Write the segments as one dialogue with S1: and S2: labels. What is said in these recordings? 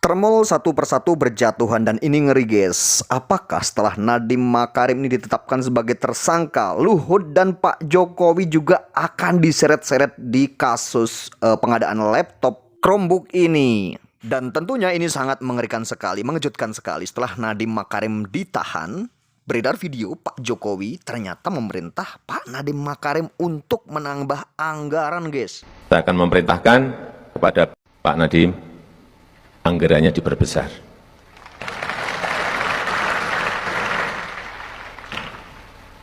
S1: Tremol satu persatu berjatuhan dan ini ngeri guys. Apakah setelah Nadiem Makarim ini ditetapkan sebagai tersangka, Luhut dan Pak Jokowi juga akan diseret-seret di kasus pengadaan laptop Chromebook ini? Dan tentunya ini sangat mengerikan sekali, mengejutkan sekali. Setelah Nadiem Makarim ditahan, beredar video Pak Jokowi ternyata memerintah Pak Nadiem Makarim untuk menambah anggaran guys.
S2: Saya akan memerintahkan kepada Pak Nadiem anggarannya diperbesar.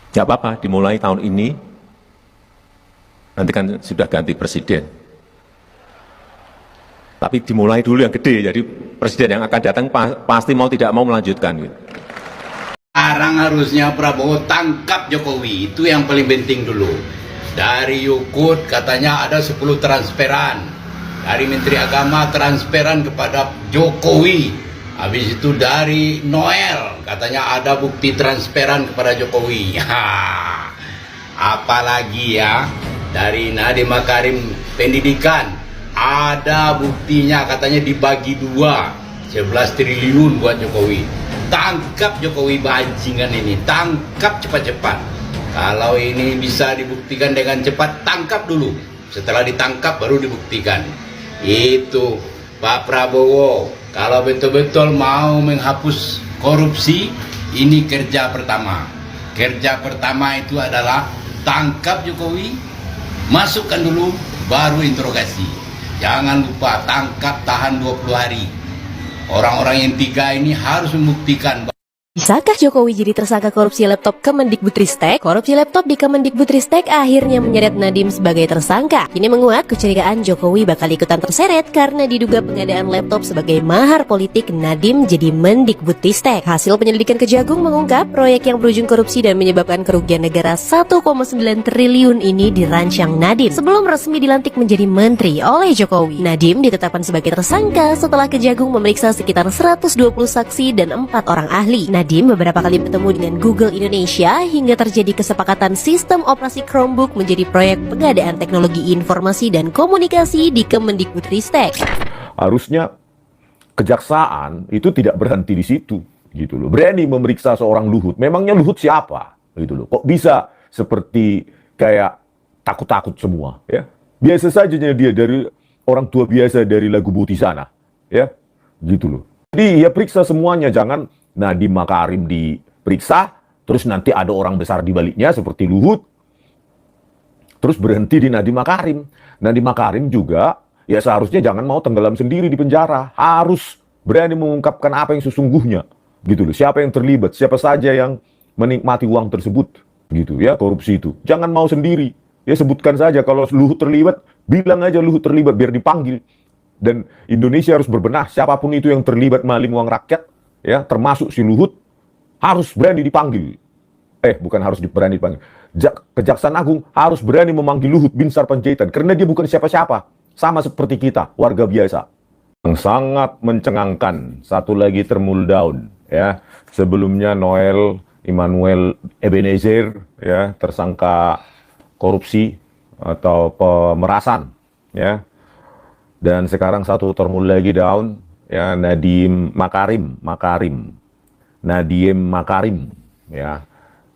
S2: Nggak apa-apa, dimulai tahun ini, nanti kan sudah ganti presiden. Tapi dimulai dulu yang gede, jadi presiden yang akan datang pasti mau tidak mau melanjutkan.
S3: Sekarang harusnya Prabowo tangkap Jokowi, itu yang paling penting dulu. Dari Yukut katanya ada 10 transferan. Dari Menteri Agama transferan kepada Jokowi. Habis itu dari Noel katanya ada bukti transferan kepada Jokowi. Apalagi ya dari Nadiem Makarim pendidikan ada buktinya katanya dibagi 2 11 triliun buat Jokowi. Tangkap Jokowi bajingan ini, tangkap cepat-cepat. Kalau ini bisa dibuktikan dengan cepat, tangkap dulu. Setelah ditangkap baru dibuktikan. Itu Pak Prabowo, kalau betul-betul mau menghapus korupsi, ini kerja pertama. Kerja pertama itu adalah tangkap Jokowi, masukkan dulu, baru interogasi. Jangan lupa tangkap, tahan 20 hari. Orang-orang yang 3 ini harus membuktikan.
S4: Bisakah Jokowi jadi tersangka korupsi laptop Kemendikbudristek? Korupsi laptop di Kemendikbudristek akhirnya menyeret Nadiem sebagai tersangka. Kini menguat kecurigaan Jokowi bakal ikutan terseret karena diduga pengadaan laptop sebagai mahar politik Nadiem jadi Mendikbudristek. Hasil penyelidikan Kejagung mengungkap proyek yang berujung korupsi dan menyebabkan kerugian negara 1,9 triliun ini dirancang Nadiem sebelum resmi dilantik menjadi menteri oleh Jokowi. Nadiem ditetapkan sebagai tersangka setelah Kejagung memeriksa sekitar 120 saksi dan 4 orang ahli. Nadiem beberapa kali bertemu dengan Google Indonesia hingga terjadi kesepakatan sistem operasi Chromebook menjadi proyek pengadaan teknologi informasi dan komunikasi di Kemendikbudristek.
S5: Harusnya kejaksaan itu tidak berhenti di situ, gitu loh. Berani memeriksa seorang Luhut. Memangnya Luhut siapa, gitu loh. Kok bisa seperti kayak takut-takut semua, ya? Biasa saja dia dari orang tua biasa dari lagu Buti sana, ya, gitu loh. Jadi ya periksa semuanya, jangan Nadiem Makarim diperiksa, terus nanti ada orang besar di baliknya seperti Luhut, terus berhenti di Nadiem Makarim. Nadiem Makarim juga, ya seharusnya jangan mau tenggelam sendiri di penjara. Harus berani mengungkapkan apa yang sesungguhnya, gitu loh. Siapa yang terlibat, siapa saja yang menikmati uang tersebut, gitu ya, korupsi itu. Jangan mau sendiri, ya sebutkan saja kalau Luhut terlibat, bilang aja Luhut terlibat biar dipanggil. Dan Indonesia harus berbenah, siapapun itu yang terlibat maling uang rakyat, ya, termasuk si Luhut, harus berani dipanggil. Bukan harus berani dipanggil. Kejaksaan Agung harus berani memanggil Luhut Binsar Panjaitan, karena dia bukan siapa-siapa. Sama seperti kita, warga biasa. Yang sangat mencengangkan, satu lagi termul down, ya. Sebelumnya Noel Immanuel Ebenezer, ya, tersangka korupsi atau pemerasan, ya. Dan sekarang satu termul lagi down, ya, Nadiem Makarim, ya,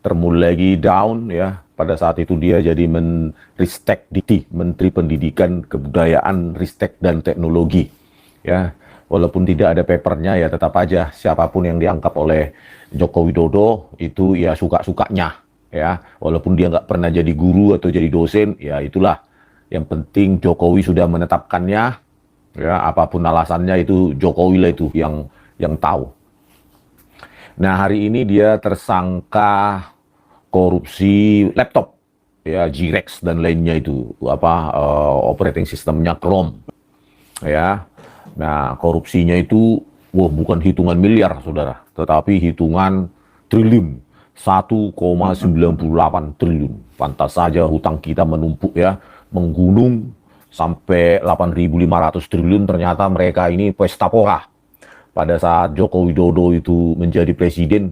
S5: termul lagi down, ya. Pada saat itu dia jadi Menristek Dikti, Menteri Pendidikan, Kebudayaan, Ristek dan Teknologi, ya. Walaupun tidak ada papernya, ya tetap aja siapapun yang diangkat oleh Joko Widodo itu ya suka-sukanya, ya. Walaupun dia nggak pernah jadi guru atau jadi dosen, ya itulah. Yang penting Jokowi sudah menetapkannya. Ya, apapun alasannya itu Jokowi lah itu yang tahu. Nah, hari ini dia tersangka korupsi laptop, ya, G-Rex dan lainnya itu operating sistemnya Chrome, ya. Nah, korupsinya itu bukan hitungan miliar, saudara, tetapi hitungan triliun, 1,98 triliun. Pantas saja hutang kita menumpuk, ya, menggunung sampai 8.500 triliun. Ternyata mereka ini pesta pora. Pada saat Joko Widodo itu menjadi presiden,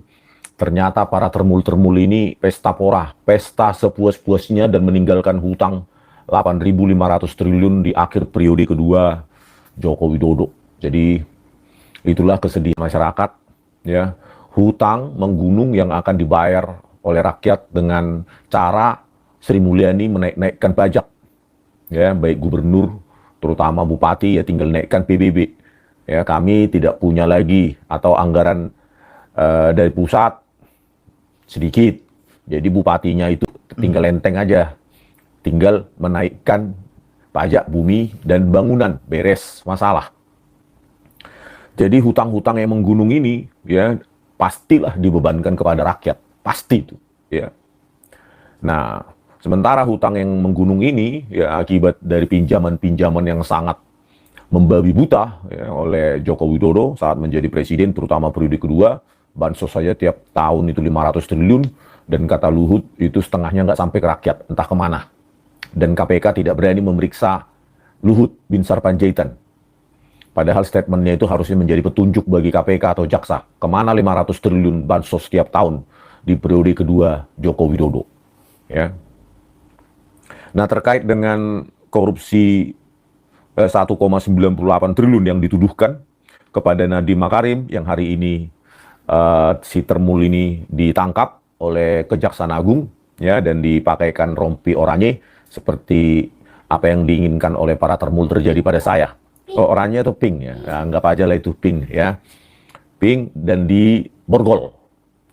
S5: ternyata para termul-termul ini pesta pora, pesta sepuas-puasnya dan meninggalkan hutang 8.500 triliun di akhir periode kedua Joko Widodo. Jadi Itulah kesedihan masyarakat, ya. Hutang menggunung yang akan dibayar oleh rakyat dengan cara Sri Mulyani menaikkan pajak, ya, baik gubernur, terutama bupati, ya tinggal naikkan PBB. Ya, kami tidak punya lagi atau anggaran dari pusat sedikit, jadi bupatinya itu tinggal enteng aja, tinggal menaikkan pajak bumi dan bangunan, beres masalah. Jadi hutang-hutang yang menggunung ini, ya pastilah dibebankan kepada rakyat, pasti itu, ya. Nah, sementara hutang yang menggunung ini, ya akibat dari pinjaman-pinjaman yang sangat membabi buta, ya, oleh Joko Widodo saat menjadi presiden, terutama periode kedua, bansos saja tiap tahun itu 500 triliun, dan kata Luhut itu setengahnya nggak sampai ke rakyat, entah kemana. Dan KPK tidak berani memeriksa Luhut Binsar Panjaitan. Padahal statementnya itu harusnya menjadi petunjuk bagi KPK atau jaksa. Kemana 500 triliun bansos setiap tahun di periode kedua Joko Widodo. Ya. Nah, terkait dengan korupsi 1,98 triliun yang dituduhkan kepada Nadiem Makarim yang hari ini si Termul ini ditangkap oleh Kejaksaan Agung, ya, dan dipakaikan rompi oranye seperti apa yang diinginkan oleh para Termul terjadi pada saya. Oh, oranye atau pink, ya, anggap aja lah itu pink, ya, pink, dan di borgol,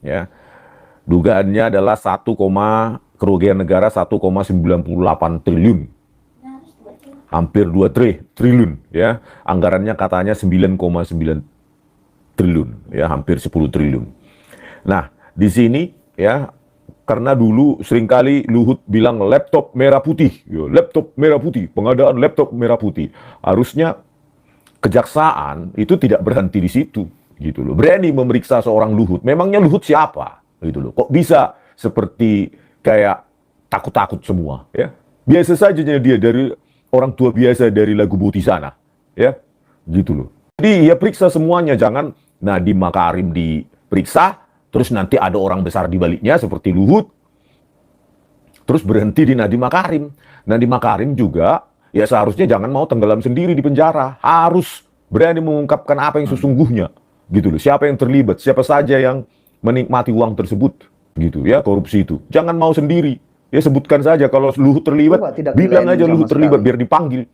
S5: ya. Dugaannya adalah kerugian negara 1,98 triliun, hampir 2 triliun, ya. Anggarannya katanya 9,9 triliun, ya, hampir 10 triliun. Nah, di sini, ya, karena dulu seringkali Luhut bilang laptop merah putih, ya, laptop merah putih, pengadaan laptop merah putih. Harusnya kejaksaan itu tidak berhenti di situ, gitu loh. Berani memeriksa seorang Luhut. Memangnya Luhut siapa, gitu loh. Kok bisa seperti kayak takut-takut semua, ya? Biasa saja dia dari orang tua biasa dari lagu Boti sana, ya, gitu loh. Jadi ya periksa semuanya, jangan Nadiem Makarim diperiksa, terus nanti ada orang besar di baliknya seperti Luhut, terus berhenti di Nadiem Makarim. Nadiem Makarim juga ya seharusnya jangan mau tenggelam sendiri di penjara, harus berani mengungkapkan apa yang sesungguhnya, gitu loh. Siapa yang terlibat, siapa saja yang menikmati uang tersebut, gitu ya, korupsi itu. Jangan mau sendiri, ya sebutkan saja kalau Luhut terlibat, bilang aja Luhut terlibat biar dipanggil.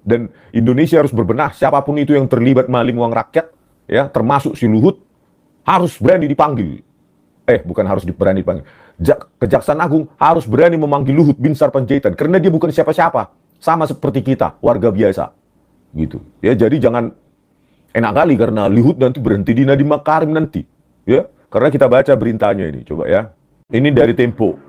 S5: Dan Indonesia harus berbenah, siapapun itu yang terlibat maling uang rakyat, ya termasuk si Luhut, harus berani dipanggil. Bukan harus berani dipanggil. Kejaksaan Agung harus berani memanggil Luhut Binsar Panjaitan karena dia bukan siapa-siapa, sama seperti kita, warga biasa. Gitu. Ya, jadi jangan enak kali karena Luhut nanti berhenti di Nadiem Makarim nanti, ya. Karena kita baca beritanya ini, coba ya. Ini dari Tempo.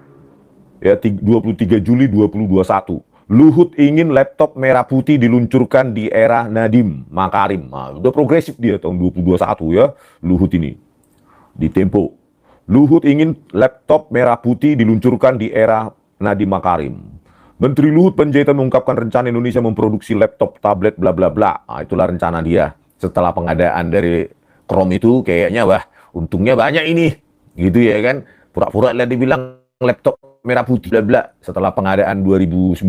S5: Ya, 23 Juli 2021. Luhut ingin laptop merah putih diluncurkan di era Nadiem Makarim. Nah, udah progresif dia tahun 2021, ya, Luhut ini. Di Tempo. Luhut ingin laptop merah putih diluncurkan di era Nadiem Makarim. Menteri Luhut Panjaitan mengungkapkan rencana Indonesia memproduksi laptop, tablet, bla bla bla. Nah, itulah rencana dia. Setelah pengadaan dari Chrome itu kayaknya wah, untungnya banyak ini. Gitu ya kan. Pura-pura lah dibilang laptop merah putih bla bla. Setelah pengadaan 2019,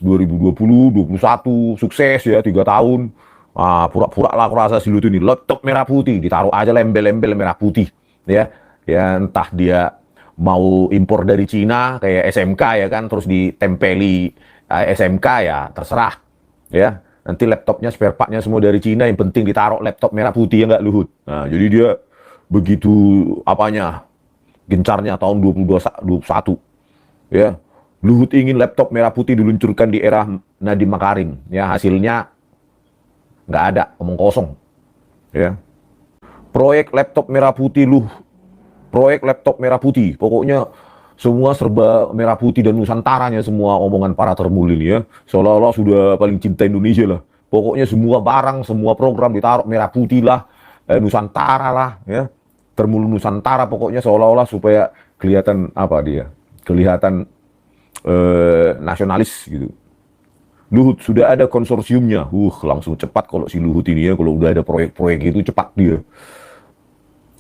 S5: 2020, 2021 sukses ya 3 tahun. Pura-pura lah aku rasa si Luhut ini laptop merah putih, ditaruh aja lembel-lembel merah putih, ya. Ya entah dia mau impor dari Cina kayak SMK ya kan, terus ditempeli SMK ya terserah, ya. Nanti laptopnya spare partnya semua dari Cina, yang penting ditaruh laptop merah putih, ya nggak Luhut. Nah, jadi dia begitu apanya gencarnya tahun 2021, ya. Luhut ingin laptop merah putih diluncurkan di era Nadiem Makarim, ya. Hasilnya nggak ada, omong kosong, ya. Proyek laptop merah putih proyek laptop merah putih, pokoknya semua serba merah putih dan Nusantaranya semua omongan para Termul ini, ya. Seolah-olah sudah paling cinta Indonesia lah. Pokoknya semua barang, semua program ditaruh merah putih lah, Nusantara lah, ya. Termul Nusantara pokoknya seolah-olah supaya kelihatan apa dia? Kelihatan nasionalis gitu. Luhut sudah ada konsorsiumnya. Langsung cepat kalau si Luhut ini, ya, kalau udah ada proyek-proyek itu cepat dia.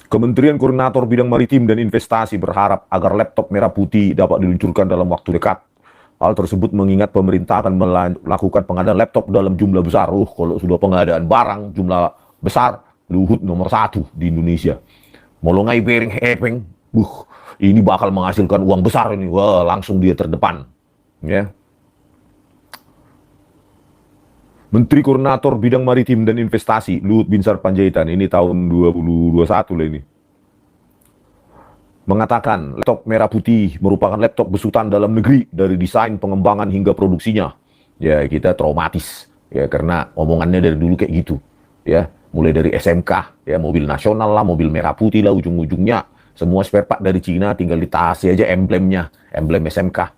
S5: Kementerian Koordinator Bidang Maritim dan Investasi berharap agar laptop merah putih dapat diluncurkan dalam waktu dekat. Hal tersebut mengingat pemerintah akan melakukan pengadaan laptop dalam jumlah besar. Kalau sudah pengadaan barang jumlah besar, Luhut nomor 1 di Indonesia. Molongai Bering Hepeng, ini bakal menghasilkan uang besar ini. Wah, langsung dia terdepan. Ya. Menteri Koordinator Bidang Maritim dan Investasi, Luhut Binsar Panjaitan, ini tahun 2021 lah ini, mengatakan laptop merah putih merupakan laptop besutan dalam negeri dari desain, pengembangan hingga produksinya. Ya, kita traumatis ya karena omongannya dari dulu kayak gitu. Ya, mulai dari SMK, ya mobil nasional lah, mobil merah putih lah, ujung-ujungnya semua spare part dari Cina, tinggal ditarik aja emblemnya, emblem SMK.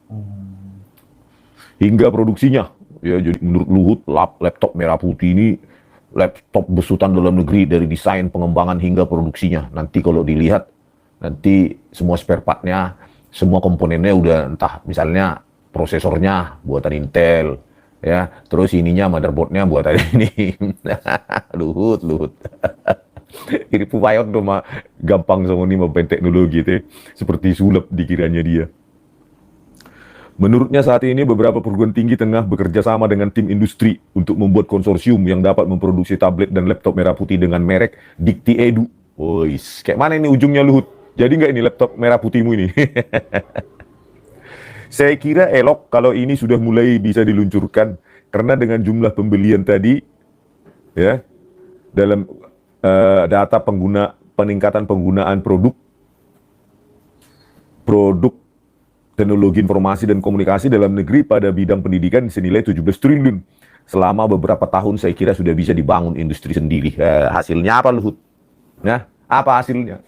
S5: Hingga produksinya. Ya, jadi menurut Luhut, laptop merah putih ini laptop besutan dalam negeri dari desain, pengembangan hingga produksinya. Nanti kalau dilihat, nanti semua spare part-nya, semua komponennya udah entah misalnya prosesornya buatan Intel, ya, terus ininya motherboard-nya buatan ini. Luhut. Ini Pupayon tuh mah gampang sama ini main teknologi itu, seperti sulap dikiranya dia. Menurutnya saat ini beberapa perguruan tinggi tengah bekerja sama dengan tim industri untuk membuat konsorsium yang dapat memproduksi tablet dan laptop merah putih dengan merek Dikti Edu. Wois, kayak mana ini ujungnya Luhut? Jadi nggak ini laptop merah putihmu ini? Saya kira elok kalau ini sudah mulai bisa diluncurkan, karena dengan jumlah pembelian tadi, ya, dalam data peningkatan penggunaan produk teknologi informasi dan komunikasi dalam negeri pada bidang pendidikan senilai 17 triliun. Selama beberapa tahun saya kira sudah bisa dibangun industri sendiri. Hasilnya apa Luhut? Nah, apa hasilnya?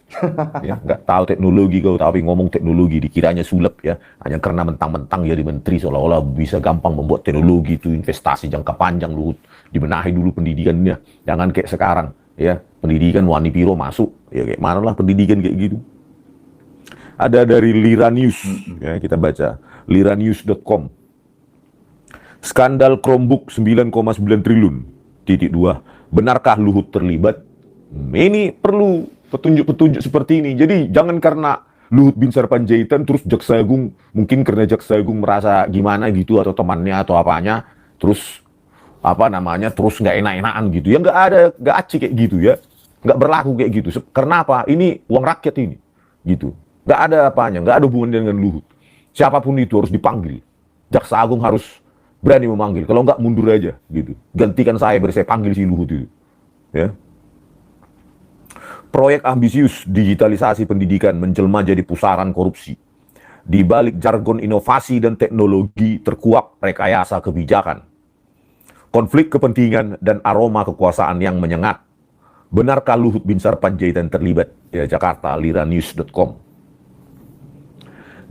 S5: Ya, nggak tahu teknologi kau, tapi ngomong teknologi dikiranya sulap ya. Hanya karena mentang-mentang jadi menteri seolah-olah bisa gampang membuat teknologi itu investasi jangka panjang Luhut. Dibenahi dulu pendidikannya. Jangan kayak sekarang ya, pendidikan wani piro masuk. Ya kayak mana lah pendidikan kayak gitu. Ada dari Lira News, ya, kita baca liranews.com. Skandal Chromebook 9,9 triliun. Titik 2. Benarkah Luhut terlibat? Ini perlu petunjuk-petunjuk seperti ini. Jadi jangan karena Luhut Binsar Panjaitan terus Jaksa Agung, mungkin karena Jaksa Agung merasa gimana gitu atau temannya atau apanya, terus terus nggak enak-enakan gitu. Ya nggak aci kayak gitu ya. Nggak berlaku kayak gitu. Karena apa? Ini uang rakyat ini, gitu. Nggak ada apanya, nggak ada hubungan dengan Luhut. Siapapun itu harus dipanggil. Jaksa Agung harus berani memanggil. Kalau nggak mundur aja, gitu. Gantikan saya, saya panggil si Luhut itu. Ya. Proyek ambisius digitalisasi pendidikan menjelma jadi pusaran korupsi. Di balik jargon inovasi dan teknologi terkuak rekayasa kebijakan. Konflik kepentingan dan aroma kekuasaan yang menyengat. Benarkah Luhut Binsar Panjaitan terlibat? Ya, Jakarta, liranews.com.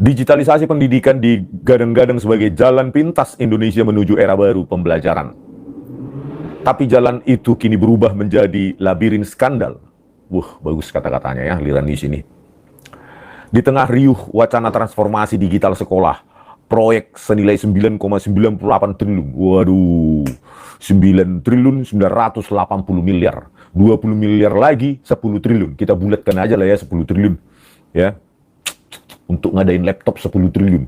S5: Digitalisasi pendidikan digadang-gadang sebagai jalan pintas Indonesia menuju era baru pembelajaran. Tapi jalan itu kini berubah menjadi labirin skandal. Bagus kata-katanya ya, Lira News ini. Di tengah riuh wacana transformasi digital sekolah, proyek senilai 9,98 triliun. Waduh, 9 triliun 980 miliar. 20 miliar lagi 10 triliun. Kita bulatkan aja lah ya 10 triliun. Ya. Untuk ngadain laptop 10 triliun.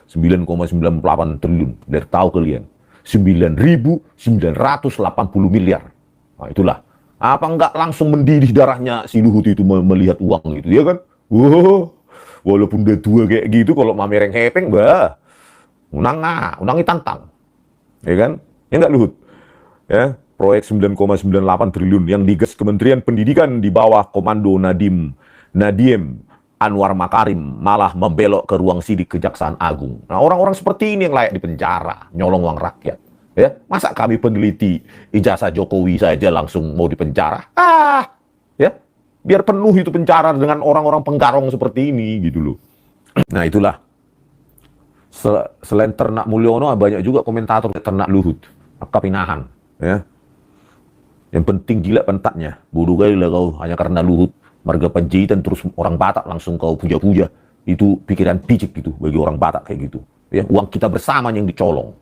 S5: 9,98 triliun. Biar tahu kalian. 9.980 miliar. Nah, itulah. Apa enggak langsung mendidih darahnya si Luhut itu melihat uang itu, ya kan? Walaupun udah tua kayak gitu, kalau mamereng hepeng, unangi tantang. Ya kan? Ya enggak Luhut? Ya, proyek 9,98 triliun yang digas Kementerian Pendidikan di bawah komando Nadiem Anwar Makarim malah membelok ke ruang sidik Kejaksaan Agung. Nah, orang-orang seperti ini yang layak dipenjara, nyolong uang rakyat. Ya, masa kami peneliti ijazah Jokowi saja langsung mau dipenjara? Ya, biar penuh itu penjara dengan orang-orang penggarong seperti ini, gitu loh. Nah, itulah. Selain Ternak Mulyono, banyak juga komentator Ternak Luhut, kapinahan. Ya, yang penting gila pentatnya. Bodoh kali lah kau, hanya karena Luhut marga Panjaitan terus orang Batak langsung kau puja-puja. Itu pikiran picik gitu bagi orang Batak kayak gitu. Ya, uang kita bersama yang dicolong.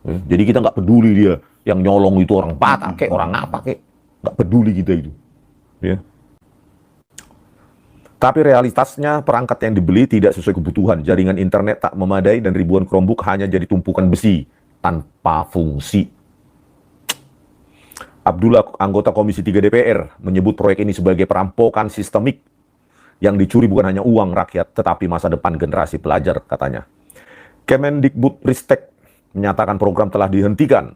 S5: Ya, jadi kita nggak peduli dia yang nyolong itu orang Batak kayak orang apa kayak, nggak peduli kita itu. Ya. Tapi realitasnya perangkat yang dibeli tidak sesuai kebutuhan. Jaringan internet tak memadai dan ribuan Chromebook hanya jadi tumpukan besi tanpa fungsi. Abdullah, anggota Komisi 3 DPR, menyebut proyek ini sebagai perampokan sistemik yang dicuri bukan hanya uang rakyat, tetapi masa depan generasi pelajar, katanya. Kemendikbudristek menyatakan program telah dihentikan.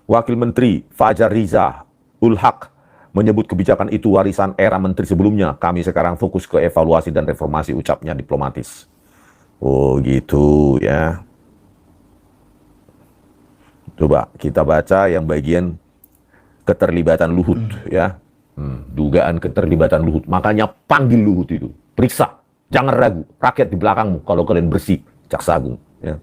S5: Wakil Menteri Fajar Riza Ul-Haq menyebut kebijakan itu warisan era menteri sebelumnya. Kami sekarang fokus ke evaluasi dan reformasi, ucapnya diplomatis. Oh gitu ya. Coba kita baca yang bagian keterlibatan Luhut ya. Dugaan keterlibatan Luhut. Makanya panggil Luhut itu. Periksa. Jangan ragu. Rakyat di belakangmu kalau kalian bersih. Jaksa Agung. Ya.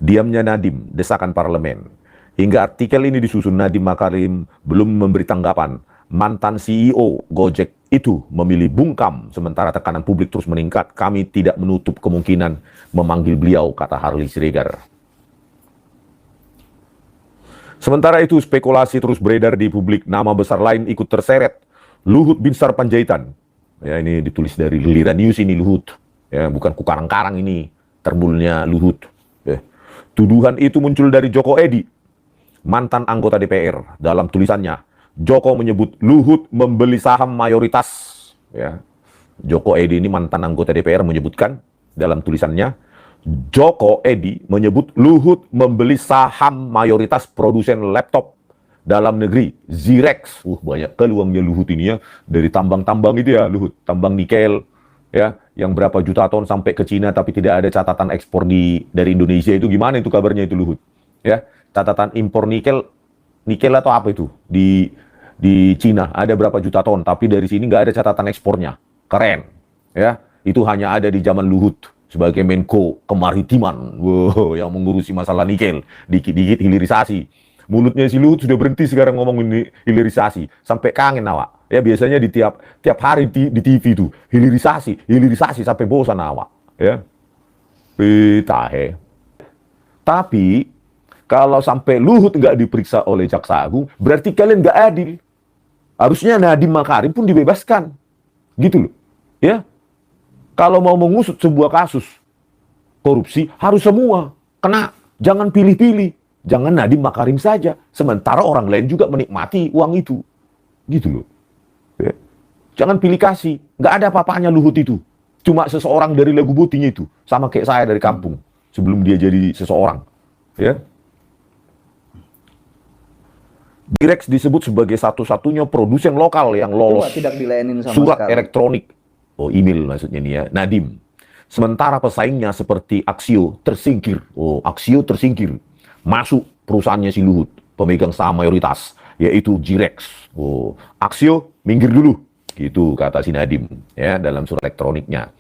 S5: Diamnya Nadiem, desakan parlemen. Hingga artikel ini disusun, Nadiem Makarim belum memberi tanggapan. Mantan CEO Gojek itu memilih bungkam sementara tekanan publik terus meningkat. Kami tidak menutup kemungkinan memanggil beliau, kata Harley Siregar. Sementara itu spekulasi terus beredar di publik, nama besar lain ikut terseret. Luhut Binsar Panjaitan. Ya, ini ditulis dari Lira News ini Luhut. Ya, bukan kukarang-karang ini terbulnya Luhut. Ya. Tuduhan itu muncul dari Joko Edi, mantan anggota DPR. Dalam tulisannya, Joko menyebut Luhut membeli saham mayoritas. Ya. Joko Edi ini mantan anggota DPR menyebutkan dalam tulisannya, Joko Edi menyebut Luhut membeli saham mayoritas produsen laptop dalam negeri, Zirex. Banyak kali uangnya Luhut ini ya, dari tambang-tambang itu ya Luhut, tambang nikel ya, yang berapa juta ton sampai ke Cina tapi tidak ada catatan ekspor dari Indonesia. Itu gimana itu kabarnya itu Luhut? Ya, catatan impor nikel atau apa itu di Cina ada berapa juta ton, tapi dari sini nggak ada catatan ekspornya. Keren ya, itu hanya ada di zaman Luhut sebagai Menko Kemaritiman, yang mengurusi masalah nikel, dikit-dikit hilirisasi. Mulutnya si Luhut sudah berhenti sekarang ngomong ini hilirisasi, sampai kangen awak. Ya biasanya di tiap hari di TV itu hilirisasi sampai bosan awak. Ya, tapi kalau sampai Luhut nggak diperiksa oleh Jaksa Agung, berarti kalian nggak adil. Harusnya Nadiem Makarim pun dibebaskan, gitu loh. Ya. Kalau mau mengusut sebuah kasus korupsi, harus semua kena. Jangan pilih-pilih. Jangan Nadiem Makarim saja. Sementara orang lain juga menikmati uang itu. Gitu loh. Ya. Jangan pilih kasih. Nggak ada apa-apanya Luhut itu. Cuma seseorang dari Lagu Botinya itu. Sama kayak saya dari kampung. Sebelum dia jadi seseorang. Ya. Direx disebut sebagai satu-satunya produsen lokal yang lolos
S1: tidak dilayanin sama
S5: surat
S1: sekali.
S5: elektronik. Oh, email maksudnya nih ya, Nadiem. Sementara pesaingnya seperti Aksio tersingkir. Oh, Aksio tersingkir. Masuk perusahaannya si Luhut, pemegang saham mayoritas, yaitu Zirex. Oh, Aksio minggir dulu. Gitu kata si Nadiem ya dalam surat elektroniknya.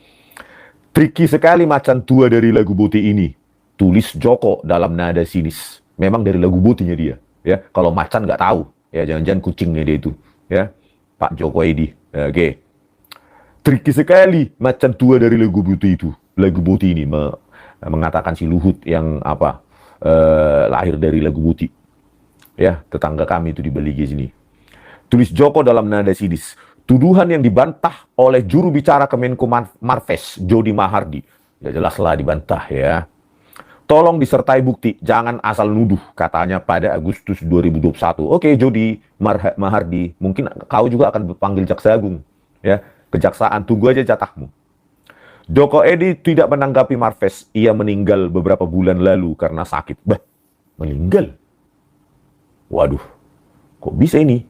S5: Tricky sekali macan tua dari Lagu Boti ini. Tulis Joko dalam nada sinis. Memang dari Lagu Botinya dia. Ya, kalau macan nggak tahu. Ya, jangan-jangan kucingnya dia itu. Ya, Pak Joko Edi. Oke. Tricky sekali macan tua dari Lagu Boti itu. Lagu Boti ini mengatakan si Luhut yang lahir dari Lagu Boti. Ya, tetangga kami itu di Belige sini. Tulis Joko dalam nada sinis. Tuduhan yang dibantah oleh juru bicara Kemenko Marves, Jody Mahardi. Ya jelaslah dibantah ya. Tolong disertai bukti, jangan asal nuduh, katanya pada Agustus 2021. Oke, Jody Mahardi, mungkin kau juga akan dipanggil Jaksa Agung. Ya. Kejaksaan, tunggu aja jatahmu. Joko Edi tidak menanggapi Marves. Ia meninggal beberapa bulan lalu karena sakit. Meninggal? Waduh, kok bisa ini?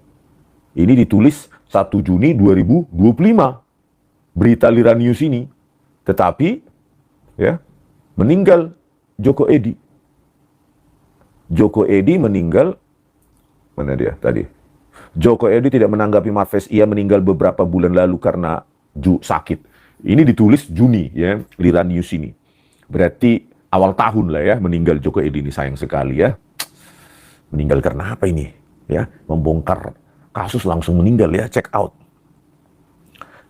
S5: Ini ditulis 1 Juni 2025. Berita Lira News ini. Tetapi, ya, meninggal Joko Edi. Joko Edi meninggal, mana dia tadi? Joko Edi tidak menanggapi Marves, ia meninggal beberapa bulan lalu karena sakit. Ini ditulis Juni ya, Lira News ini. Berarti awal tahun lah ya meninggal Joko Edi ini, sayang sekali ya. Meninggal karena apa ini? Ya, membongkar kasus langsung meninggal ya, check out.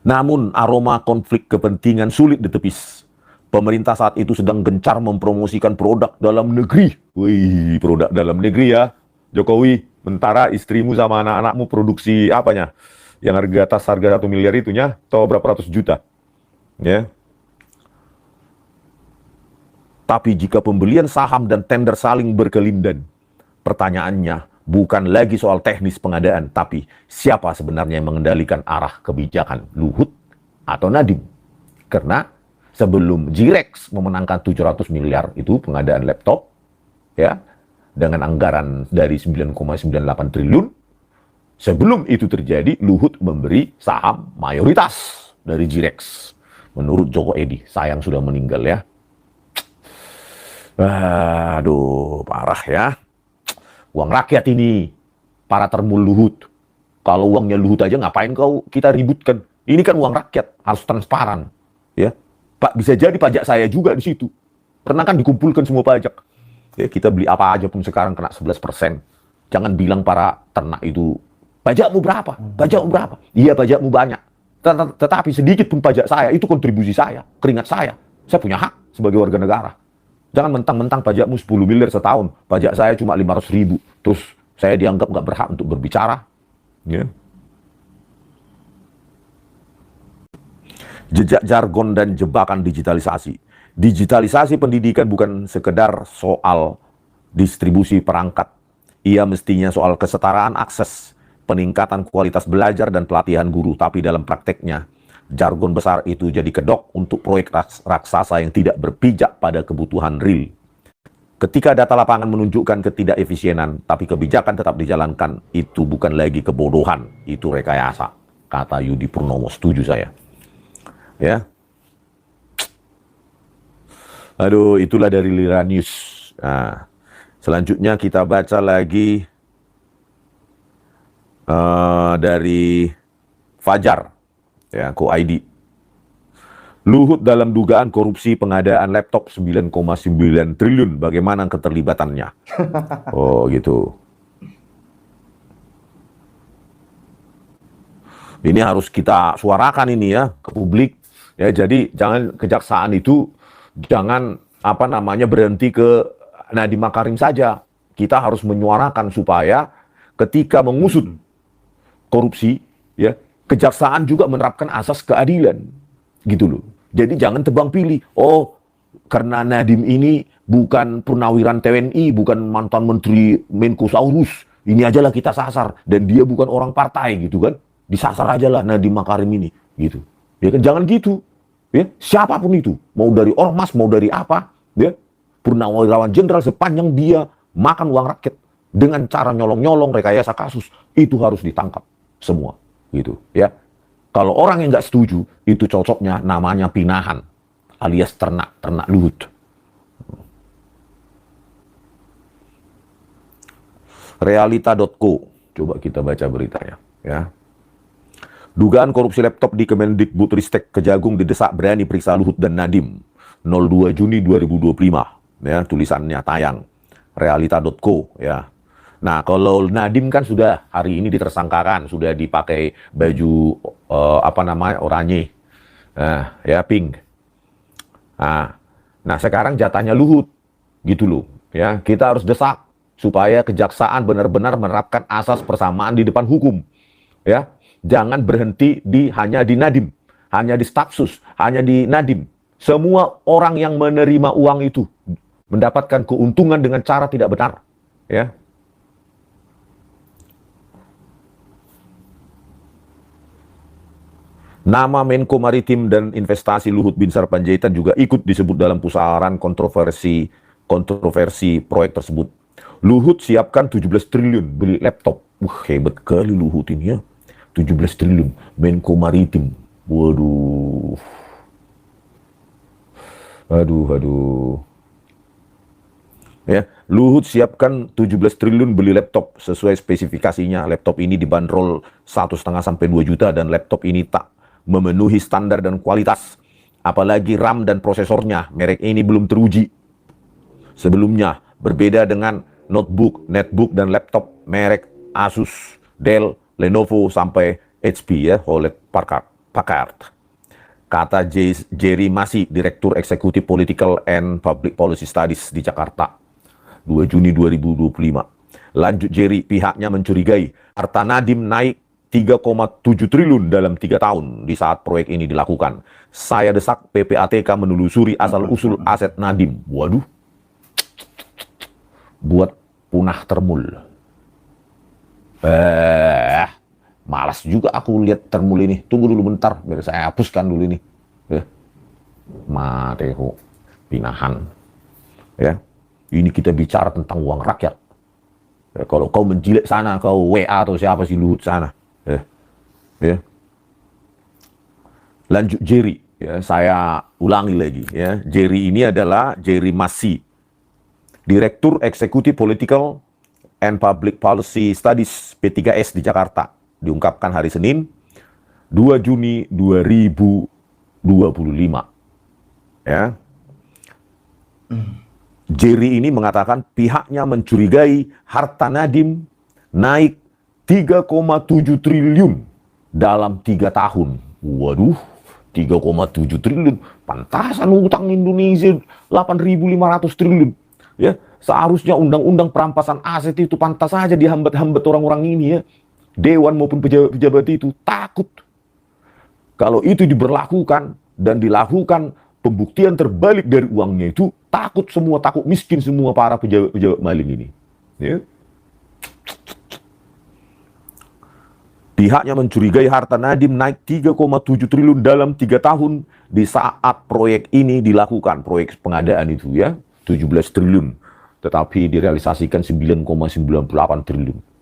S5: Namun aroma konflik kepentingan sulit ditepis. Pemerintah saat itu sedang gencar mempromosikan produk dalam negeri. Wih, produk dalam negeri ya, Jokowi. Sementara istrimu sama anak-anakmu produksi apanya? Yang atas harga 1 miliar itunya, atau berapa ratus juta. Ya. Tapi jika pembelian saham dan tender saling berkelindan, pertanyaannya, bukan lagi soal teknis pengadaan, tapi siapa sebenarnya yang mengendalikan arah kebijakan, Luhut atau Nadiem. Karena sebelum J-REX memenangkan 700 miliar itu pengadaan laptop, ya, dengan anggaran dari 9,98 triliun, sebelum itu terjadi, Luhut memberi saham mayoritas dari J-REX. Menurut Joko Edi, sayang sudah meninggal ya. Aduh, parah ya. Uang rakyat ini, para termul Luhut. Kalau uangnya Luhut aja ngapain kita ributkan? Ini kan uang rakyat, harus transparan. Ya, Pak, bisa jadi pajak saya juga di situ. Karena kan dikumpulkan semua pajak. Ya, kita beli apa aja pun sekarang kena 11%. Jangan bilang para ternak itu, pajakmu berapa? Pajakmu berapa? Iya, pajakmu banyak. Tetapi sedikit pun pajak saya, itu kontribusi saya, keringat saya. Saya punya hak sebagai warga negara. Jangan mentang-mentang pajakmu 10 miliar setahun, pajak saya cuma 500 ribu. Terus saya dianggap nggak berhak untuk berbicara. Ya. Jejak jargon dan jebakan digitalisasi. Digitalisasi pendidikan bukan sekedar soal distribusi perangkat. Ia mestinya soal kesetaraan akses, peningkatan kualitas belajar dan pelatihan guru. Tapi dalam prakteknya, jargon besar itu jadi kedok untuk proyek raksasa yang tidak berpijak pada kebutuhan real. Ketika data lapangan menunjukkan ketidakefisienan, tapi kebijakan tetap dijalankan, itu bukan lagi kebodohan, itu rekayasa. Kata Yudi Purnomo, setuju saya. Ya. Aduh, itulah dari Lira News. Nah, selanjutnya kita baca lagi dari Fajar, ya, Co-ID. Luhut dalam dugaan korupsi pengadaan laptop 9,9 triliun. Bagaimana keterlibatannya? Oh, gitu. Ini harus kita suarakan ini ya ke publik. Ya, jadi jangan kejaksaan itu jangan berhenti ke Nadiem Makarim saja. Kita harus menyuarakan supaya ketika mengusut korupsi, ya, kejaksaan juga menerapkan asas keadilan, gitu loh. Jadi jangan tebang pilih. Oh, karena Nadiem ini bukan purnawiran TNI, bukan mantan menteri Menko Saurus, ini aja lah kita sasar. Dan dia bukan orang partai, gitu kan. Disasar aja lah Nadiem Makarim ini, gitu. Ya kan, jangan gitu. Ya, siapapun itu, mau dari ormas, mau dari apa, ya, purnawirawan jenderal, sepanjang dia makan uang rakyat dengan cara nyolong-nyolong, rekayasa kasus, itu harus ditangkap semua, gitu. Ya, kalau orang yang nggak setuju, itu cocoknya namanya pinahan, alias ternak Luhut. Realita.co, coba kita baca beritanya, ya. Dugaan korupsi laptop di Kemendikbudristek Kejagung didesak berani periksa Luhut dan Nadiem. 02 Juni 2025. Ya, tulisannya tayang. Realita.co, ya. Nah, kalau Nadiem kan sudah hari ini ditersangkakan, sudah dipakai baju oranye. Ya, pink. Nah, sekarang jatahnya Luhut. Gitu loh, ya. Kita harus desak supaya kejaksaan benar-benar menerapkan asas persamaan di depan hukum. Ya. Jangan berhenti hanya di Nadiem, hanya di stafsus, hanya di Nadiem. Semua orang yang menerima uang itu mendapatkan keuntungan dengan cara tidak benar, ya. Nama Menko Maritim dan Investasi Luhut Binsar Panjaitan juga ikut disebut dalam pusaran kontroversi proyek tersebut. Luhut siapkan 17 triliun beli laptop. Hebat kali Luhut ini ya. 17 triliun, Menko Maritim. Waduh. Aduh. Ya, Luhut siapkan 17 triliun beli laptop sesuai spesifikasinya. Laptop ini dibanderol 1,5 sampai 2 juta dan laptop ini tak memenuhi standar dan kualitas. Apalagi RAM dan prosesornya, merek ini belum teruji. Sebelumnya, berbeda dengan notebook, netbook dan laptop merek Asus, Dell, Lenovo sampai HP ya, Hewlett Packard. Kata Jerry Masi, Direktur Eksekutif Political and Public Policy Studies di Jakarta, 2 Juni 2025. Lanjut Jerry, pihaknya mencurigai harta Nadiem naik 3,7 triliun dalam 3 tahun di saat proyek ini dilakukan. Saya desak PPATK menelusuri asal-usul aset Nadiem. Waduh, buat punah termul. Malas juga aku lihat termul ini. Tunggu dulu bentar, biar saya hapuskan dulu ini. Mateo, pinahan. Ya, ini kita bicara tentang uang rakyat. Ya, kalau kau menjilat sana, kau WA atau siapa sih Luhut sana. Ya. Lanjut Jerry. Ya, saya ulangi lagi. Ya, Jerry ini adalah Jerry Massi, Direktur Eksekutif Political and Public Policy Studies P3S di Jakarta. Diungkapkan hari Senin, 2 Juni 2025. Ya. Jerry ini mengatakan pihaknya mencurigai harta Nadiem naik 3,7 triliun dalam 3 tahun. Waduh, 3,7 triliun. Pantasan utang Indonesia 8.500 triliun. Ya, seharusnya undang-undang perampasan aset itu pantas saja dihambat-hambat orang-orang ini ya. Dewan maupun pejabat itu takut. Kalau itu diberlakukan dan dilakukan pembuktian terbalik dari uangnya itu, takut miskin semua para pejabat maling ini. Ya. Pihaknya mencurigai harta Nadiem naik 3,7 triliun dalam 3 tahun di saat proyek ini dilakukan, proyek pengadaan itu ya, 17 triliun. Tetapi direalisasikan 9,98 triliun.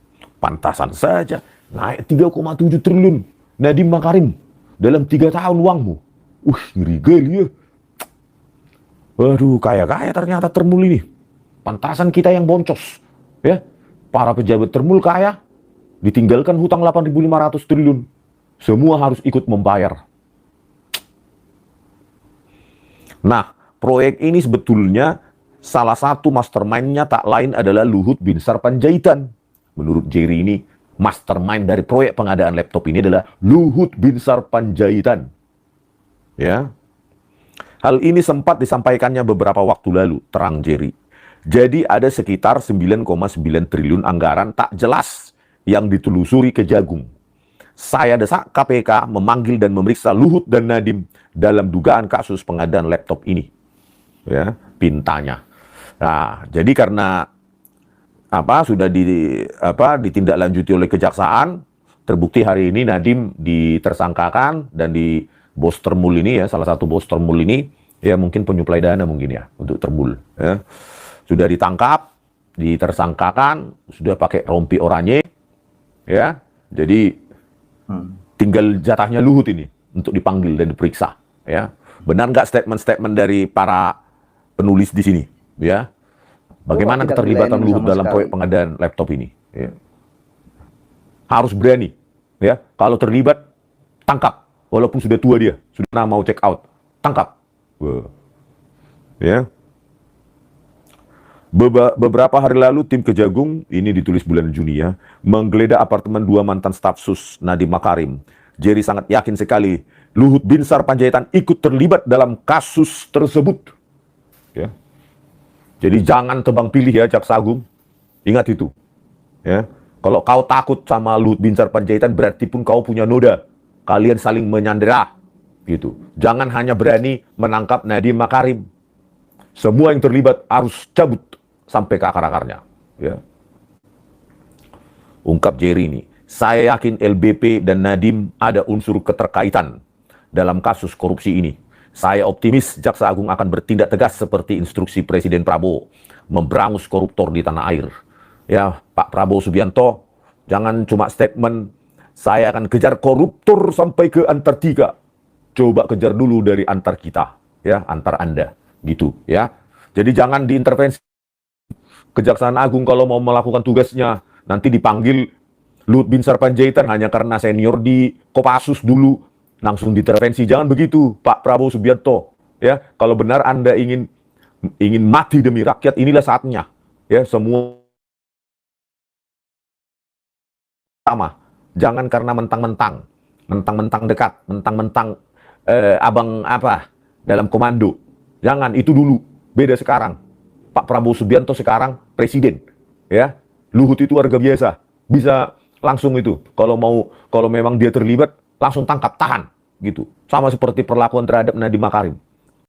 S5: Pantasan saja naik 3,7 triliun. Nadiem Makarim dalam 3 tahun uangmu. Ngeri geli ya. Waduh, kaya-kaya ternyata termul ini. Pantasan kita yang boncos. Ya, para pejabat termul kaya, ditinggalkan hutang 8.500 triliun. Semua harus ikut membayar. Nah, proyek ini sebetulnya salah satu mastermind-nya tak lain adalah Luhut Binsar Panjaitan. Menurut Jerry ini, mastermind dari proyek pengadaan laptop ini adalah Luhut Binsar Panjaitan. Ya. Hal ini sempat disampaikannya beberapa waktu lalu, terang Jerry. Jadi ada sekitar 9,9 triliun anggaran tak jelas yang ditelusuri Kejagung. Saya desak KPK memanggil dan memeriksa Luhut dan Nadiem dalam dugaan kasus pengadaan laptop ini. Ya, pintanya. Nah, jadi karena sudah ditindaklanjuti oleh kejaksaan, terbukti hari ini Nadiem ditersangkakan dan di bos termul ini ya, salah satu bos termul ini ya mungkin penyuplai dana mungkin ya untuk termul ya. Sudah ditangkap, ditersangkakan, sudah pakai rompi oranye ya. Jadi tinggal jatahnya Luhut ini untuk dipanggil dan diperiksa ya. Benar nggak statement-statement dari para penulis di sini ya? Bagaimana keterlibatan Luhut dalam proyek pengadaan laptop ini ya. Harus berani ya. Kalau terlibat, tangkap. Walaupun sudah tua dia, sudah mau check out, tangkap. Ya. Beberapa hari lalu tim Kejagung, ini ditulis bulan Juni ya, menggeledah apartemen 2 mantan staf sus Nadiem Makarim. Jerry sangat yakin sekali Luhut Binsar Panjaitan ikut terlibat dalam kasus tersebut. Ya. Jadi jangan tebang pilih ya Jaksa Agung. Ingat itu. Ya. Kalau kau takut sama Luhut Binsar Panjaitan, berarti pun kau punya noda. Kalian saling menyandera, gitu. Jangan hanya berani menangkap Nadiem Makarim. Semua yang terlibat harus cabut sampai ke akar-akarnya. Ya. Ungkap Jerry ini, saya yakin LBP dan Nadiem ada unsur keterkaitan dalam kasus korupsi ini. Saya optimis Jaksa Agung akan bertindak tegas seperti instruksi Presiden Prabowo memberangus koruptor di tanah air. Ya, Pak Prabowo Subianto, jangan cuma statement. Saya akan kejar koruptor sampai ke Antartika. Coba kejar dulu dari antar kita, ya, antar Anda, gitu, ya. Jadi jangan diintervensi. Kejaksaan Agung kalau mau melakukan tugasnya, nanti dipanggil Luhut Binsar Panjaitan hanya karena senior di Kopassus dulu, langsung diintervensi. Jangan begitu, Pak Prabowo Subianto, ya. Kalau benar Anda ingin mati demi rakyat, inilah saatnya, ya. Semua sama. Jangan karena mentang-mentang dekat, mentang-mentang abang dalam komando. Jangan, itu dulu. Beda sekarang. Pak Prabowo Subianto sekarang presiden, ya. Luhut itu warga biasa, bisa langsung itu. Kalau memang dia terlibat, langsung tangkap, tahan, gitu. Sama seperti perlakuan terhadap Nadiem Makarim.